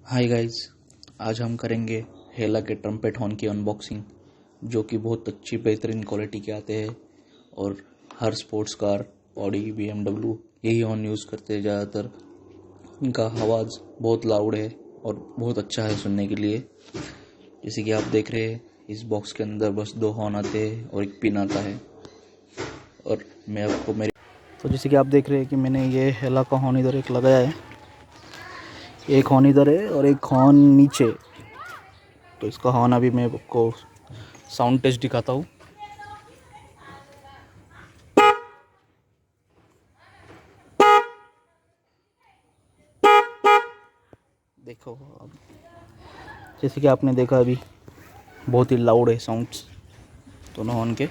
Hi guys, आज हम करेंगे हेला के ट्रम्पेट हॉर्न की अनबॉक्सिंग, जो कि बहुत अच्छी बेहतरीन क्वालिटी के आते हैं और हर स्पोर्ट्स कार, ऑडी, BMW यही हॉर्न यूज़ करते हैं ज़्यादातर। इनका आवाज़ बहुत लाउड है और बहुत अच्छा है सुनने के लिए। जैसे कि आप देख रहे हैं, इस बॉक्स के अंदर बस 2 हॉर्न आते हैं और एक पिन आता है। और मैं आपको तो जैसे कि आप देख रहे हैं कि मैंने ये हेला का हॉर्न इधर एक लगाया है, एक हॉर्न इधर है और एक हॉर्न नीचे। तो इसका हॉर्न अभी मैं आपको साउंड टेस्ट दिखाता हूँ। देखो अब, जैसे कि आपने देखा अभी बहुत ही लाउड है साउंड्स दोनों हॉर्न के।